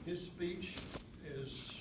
his speech is,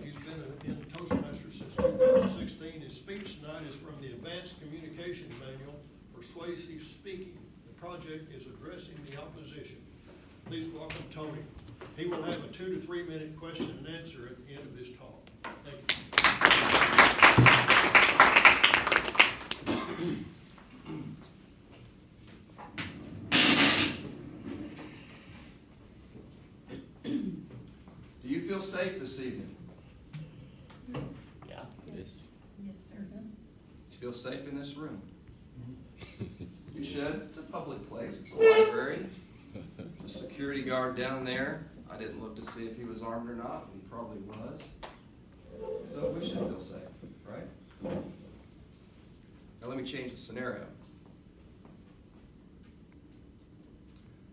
he's been in Toastmasters since 2016. His speech tonight is from the Advanced Communication Manual, Persuasive Speaking. The project is Addressing the Opposition. Please welcome Tony. He will have a 2 to 3 minute question and answer at the end of his talk. Thank you. Do you feel safe this evening? Yeah. Yes, sir. Do you feel safe in this room? You should. It's a public place. It's a library. The security guard down there, I didn't look to see if he was armed or not. He probably was. So we should feel safe, right? Now let me change the scenario.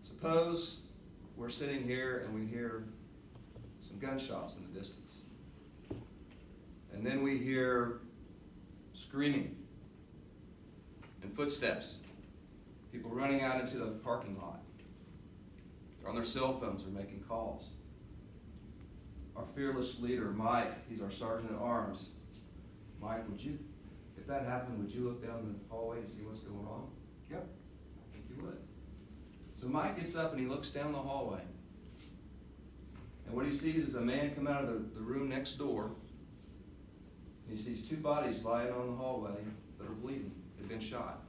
Suppose we're sitting here and we hear some gunshots in the distance. And then we hear screaming and footsteps. People running out into the parking lot. They're on their cell phones or making calls. Our fearless leader, Mike, he's our sergeant at arms. Mike, would you, if that happened, would you look down the hallway to see what's going on? Yep. I think you would. So Mike gets up and he looks down the hallway. And what he sees is a man come out of the room next door. And he sees two bodies lying on the hallway that are bleeding. They've been shot.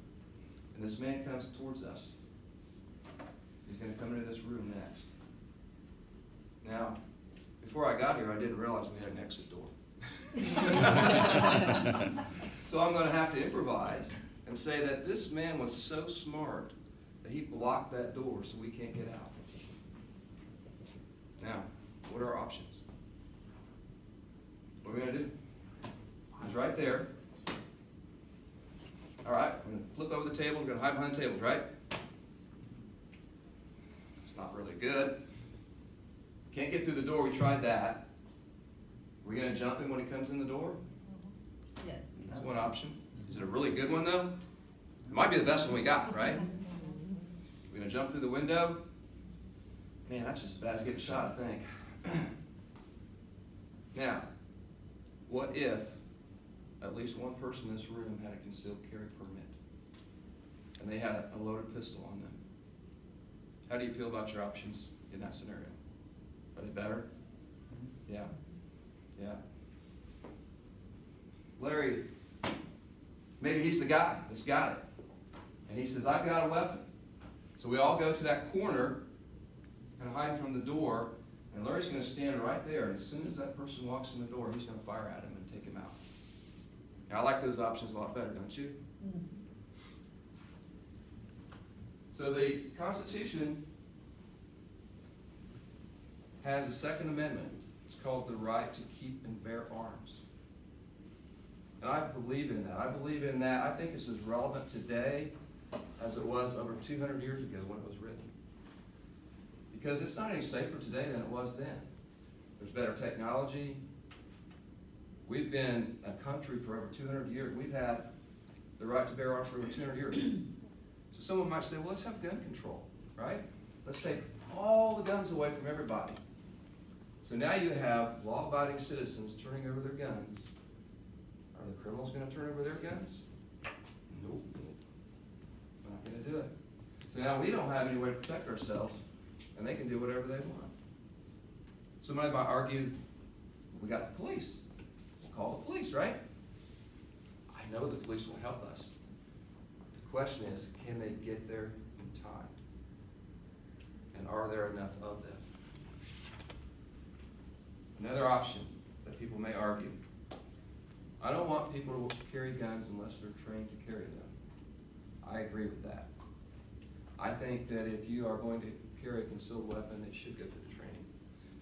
And this man comes towards us. He's going to come into this room next. Now, before I got here, I didn't realize we had an exit door. So I'm going to have to improvise and say that this man was so smart that he blocked that door so we can't get out. Now, what are our options? What are we going to do? He's right there. All right, we're going to flip over the table. We're going to hide behind the tables, right? It's not really good. Can't get through the door. We tried that. We're going to jump him when he comes in the door? Yes. That's one option. Is it a really good one, though? It might be the best one we got, right? We're going to jump through the window. Man, that's just as bad as getting shot, I think. Now, what if at least one person in this room had a concealed carry permit and they had a loaded pistol on them? How do you feel about your options in that scenario? Are they better? Yeah. Yeah. Larry, maybe he's the guy that's got it. And he says, I've got a weapon. So we all go to that corner and hide from the door, and Larry's going to stand right there. And as soon as that person walks in the door, he's going to fire at him and take him out. Now, I like those options a lot better, don't you? Mm-hmm. So the Constitution has a Second Amendment. It's called the right to keep and bear arms. And I believe in that. I believe in that. I think it's as relevant today as it was over 200 years ago when it was written. Because it's not any safer today than it was then. There's better technology. We've been a country for over 200 years. We've had the right to bear arms for over 200 years. So someone might say, well, let's have gun control, right? Let's take all the guns away from everybody. So now you have law-abiding citizens turning over their guns. Are the criminals going to turn over their guns? Nope. They're not going to do it. So now we don't have any way to protect ourselves, and they can do whatever they want. Somebody might argue, we got the police. We'll call the police, right? I know the police will help us. The question is, can they get there in time? And are there enough of them? Another option that people may argue. I don't want people to carry guns unless they're trained to carry them. I agree with that. I think that if you are going to carry a concealed weapon, it should go through the training.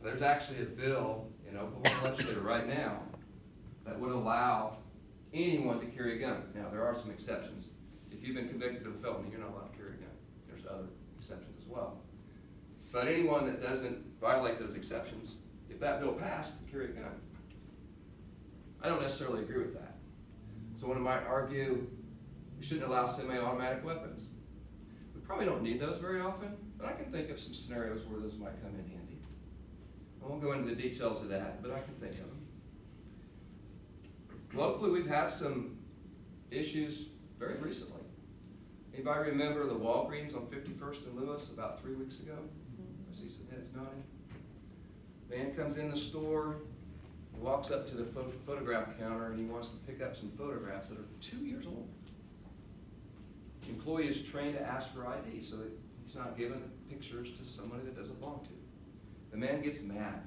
There's actually a bill in Oklahoma legislature right now that would allow anyone to carry a gun. Now, there are some exceptions. If you've been convicted of a felony, you're not allowed to carry a gun. There's other exceptions as well. But anyone that doesn't violate those exceptions, if that bill passed, can carry a gun. I don't necessarily agree with that. Someone might argue we shouldn't allow semi-automatic weapons. We probably don't need those very often, but I can think of some scenarios where those might come in handy. I won't go into the details of that, but I can think of them. Locally, we've had some issues very recently. Anybody remember the Walgreens on 51st and Lewis about 3 weeks ago? I see some heads nodding. Man comes in the store, walks up to the photograph counter, and he wants to pick up some photographs that are 2 years old. The employee is trained to ask for ID, so that he's not giving the pictures to somebody that doesn't belong to. The man gets mad.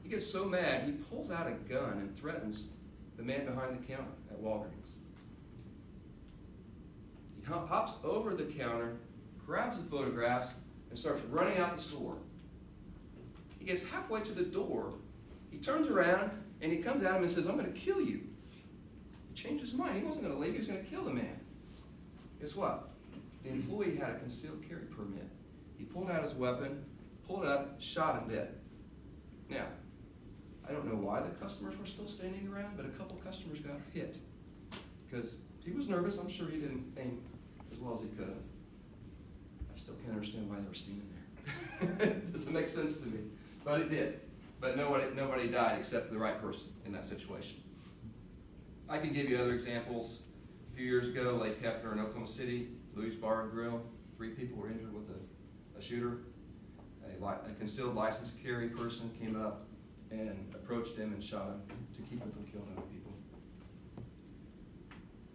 He gets so mad, he pulls out a gun and threatens the man behind the counter at Walgreens. He hops over the counter, grabs the photographs, and starts running out the store. He gets halfway to the door, he turns around, and he comes at him and says, "I'm going to kill you." He changed his mind. He wasn't going to leave, he was going to kill the man. Guess what? The employee had a concealed carry permit. He pulled out his weapon, pulled it up, shot him dead. Now, I don't know why the customers were still standing around, but a couple customers got hit. Because he was nervous. I'm sure he didn't aim as well as he could have. I still can't understand why they were standing there. It doesn't make sense to me. But it did. But nobody died except the right person in that situation. I can give you other examples. A few years ago, Lake Hefner in Oklahoma City, Louis Bar and Grill, 3 people were injured with a shooter. A concealed license carry person came up and approached him and shot him to keep him from killing other people.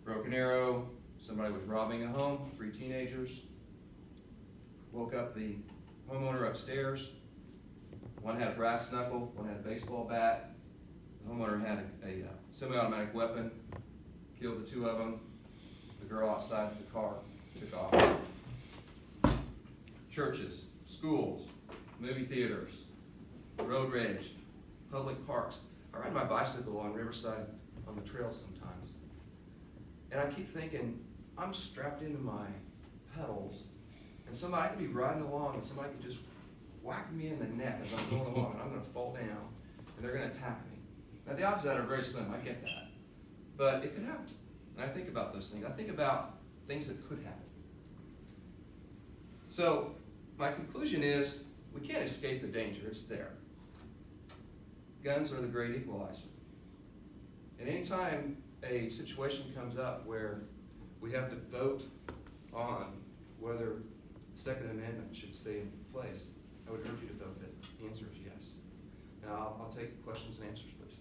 Broken Arrow, somebody was robbing a home, 3 teenagers. Woke up the homeowner upstairs. One had a brass knuckle, one had a baseball bat. The homeowner had a semi-automatic weapon, killed the 2 of them. The girl outside of the car took off. Churches, schools, movie theaters, road rage, public parks. I ride my bicycle on Riverside on the trail sometimes. And I keep thinking, I'm strapped into my pedals, and I could be riding along and somebody could just whack me in the neck as I'm going along, and I'm going to fall down, and they're going to attack me. Now, the odds of that are very slim, I get that. But it could happen. And I think about those things. I think about things that could happen. So, my conclusion is, we can't escape the danger. It's there. Guns are the great equalizer. And anytime a situation comes up where we have to vote on whether the Second Amendment should stay in place, I would urge you to vote that the answer is yes. Now, I'll take questions and answers, please.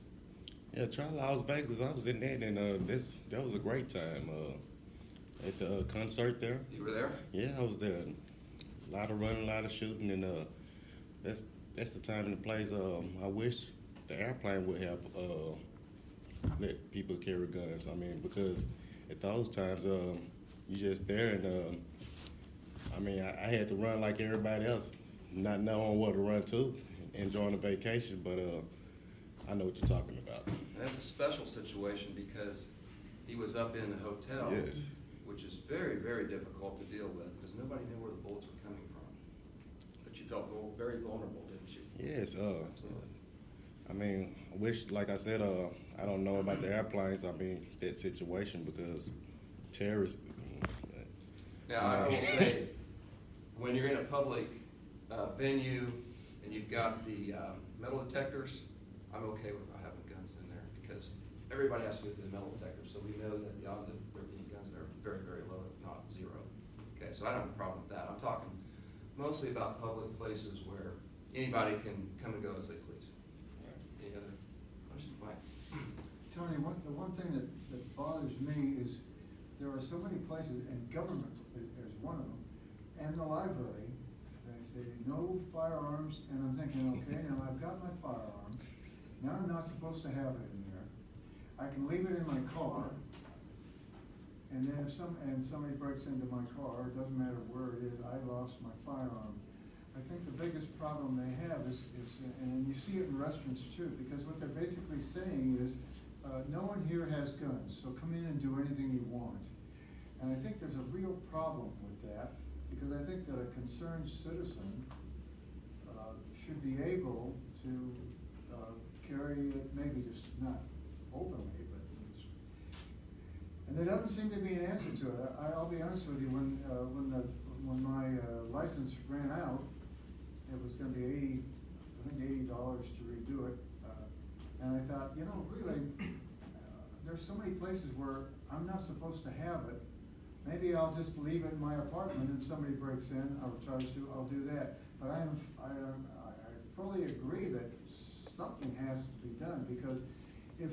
Yeah, Charles, Las Vegas, I was in that, and that was a great time at the concert there. You were there? Yeah, I was there. A lot of running, a lot of shooting, and that's the time and the place. I wish the airplane would have let people carry guns. I mean, because at those times, you just there, and I mean, I had to run like everybody else, not knowing what to run to, enjoying the vacation, but I know what you're talking about. And that's a special situation because he was up in the hotel, Yes. which is very, very difficult to deal with because nobody knew where the bullets were coming from. But you felt very vulnerable, didn't you? Yes. I mean, I wish, like I said, I don't know about the airplanes. I mean, that situation because terrorists. Now, I will say, when you're in a public venue and you've got the metal detectors, I'm okay with not having guns in there because everybody has to go through the metal detector, so we know that the odds of there being guns there are very, very low, if not 0. Okay, so I don't have a problem with that. I'm talking mostly about public places where anybody can come and go as they please. Any other questions? Mike? Tony, the one thing that bothers me is there are so many places, and government is one of them, and the library, they say no firearms, and I'm thinking, okay, now I've got my firearm, now I'm not supposed to have it in there. I can leave it in my car, and then if somebody breaks into my car, it doesn't matter where it is, I lost my firearm. I think the biggest problem they have is and you see it in restaurants too, because what they're basically saying is, no one here has guns, so come in and do anything you want. And I think there's a real problem with that, because I think that a concerned citizen should be able to carry it, maybe just not openly, but and there doesn't seem to be an answer to it. I'll be honest with you, when my license ran out, it was going to be think $80 to redo it. And I thought, you know, really, there's so many places where I'm not supposed to have it. Maybe I'll just leave it in my apartment and somebody breaks in, I'll charge to, I'll do that. But I fully agree that something has to be done, because if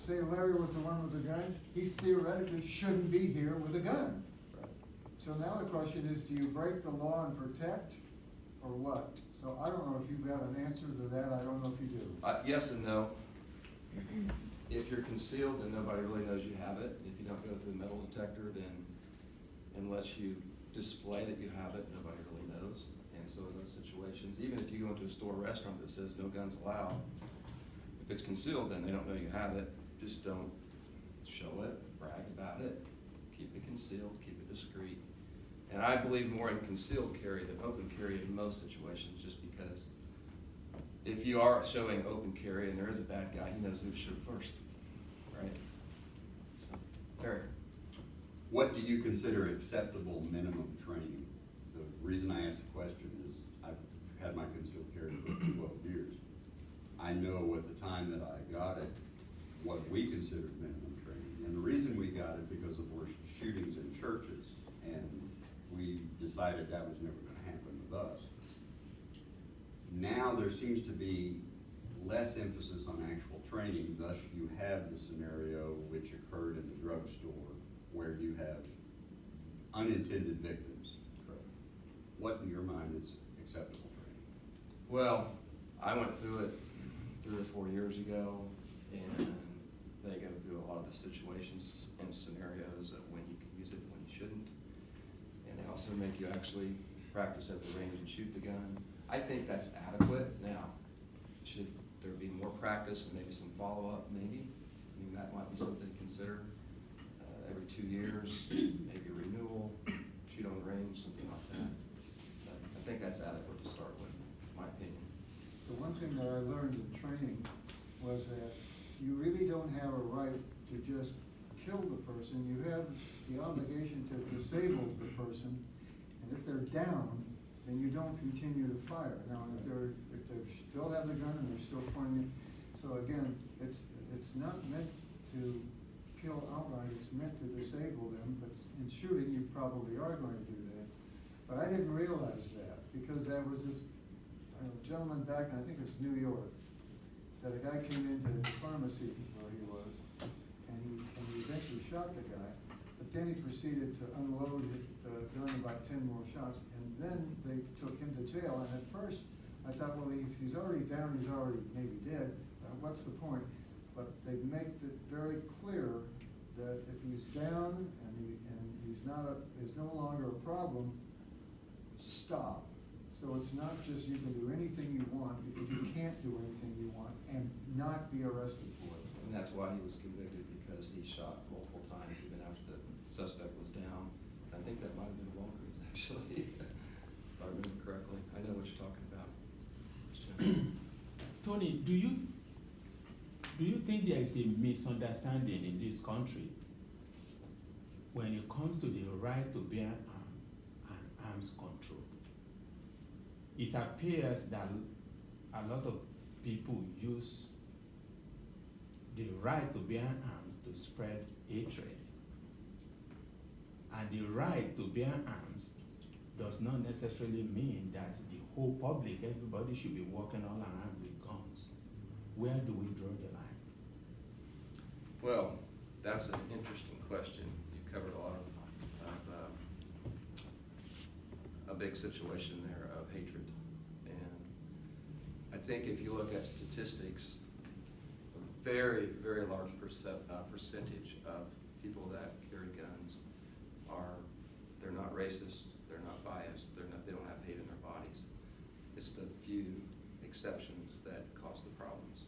say Larry was the one with the gun, he theoretically shouldn't be here with a gun. Right. So now the question is, do you break the law and protect, or what? So I don't know if you've got an answer to that, I don't know if you do. Yes and no. If you're concealed, then nobody really knows you have it. If you don't go through the metal detector, then unless you display that you have it, nobody really knows. And so in those situations, even if you go into a store or restaurant that says no guns allowed, if it's concealed, then they don't know you have it. Just don't show it, brag about it, keep it concealed, keep it discreet. And I believe more in concealed carry than open carry in most situations, just because if you are showing open carry and there is a bad guy, he knows who to shoot first, right? So, Terry. What do you consider acceptable minimum training? The reason I asked the question is I've had my concealed carry for 12 years. I know at the time that I got it, what we considered minimum training. And the reason we got it because of were shootings in churches, and we decided that was never going to happen with us. Now there seems to be less emphasis on actual training, thus you have the scenario which occurred in the drugstore where you have unintended victims. Correct. What in your mind is acceptable training? Well, I went through it 3 or 4 years ago, and they go through a lot of the situations and scenarios of when you can use it and when you shouldn't. And they also make you actually practice at the range and shoot the gun. I think that's adequate. Now, should there be more practice and maybe some follow-up? Maybe. I mean, that might be something to consider. Every 2 years, maybe a renewal, shoot on the range, something like that. But I think that's adequate to start with, in my opinion. The one thing that I learned in training was that you really don't have a right to just kill the person. You have the obligation to disable the person, and if they're down, then you don't continue to fire. Now, if they still have the gun and they're still pointing, so again, it's not meant to kill outright, it's meant to disable them, but in shooting, you probably are going to do that. But I didn't realize that, because there was this gentleman back, I think it was New York, that a guy came into the pharmacy where he was, and he eventually shot the guy, but then he proceeded to unload the gun about 10 more shots, and then they took him to jail. And at first, I thought, well, he's already down, he's already maybe dead, what's the point? But they make it very clear that if he's down and he's no longer a problem, stop. So it's not just you can do anything you want, because you can't do anything you want and not be arrested for it. And that's why he was convicted, because he shot multiple times even after the suspect was down. I think that might have been Walgreens, actually, if I remember correctly. I know what you're talking about. Tony, do you think there is a misunderstanding in this country when it comes to the right to bear arms control? It appears that a lot of people use the right to bear arms to spread hatred. And the right to bear arms does not necessarily mean that the whole public, everybody should be walking all around with guns. Where do we draw the line? Well, that's an interesting question. You've covered a lot of a big situation there of hatred. And I think if you look at statistics, a very, very large percentage of people that carry guns they're not racist, they're not biased, they don't have hate in their bodies. It's the few exceptions that cause the problems.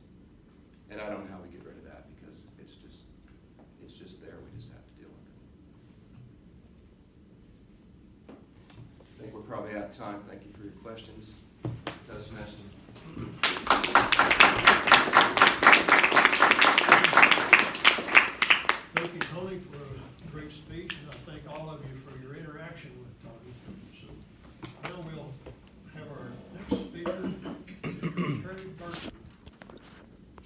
And I don't know how we get rid of that, because it's just there, we just have to deal with it. I think we're probably out of time. Thank you for your questions. Toastmasters. Thank you, Tony, for a great speech, and I thank all of you for your interaction with Tony.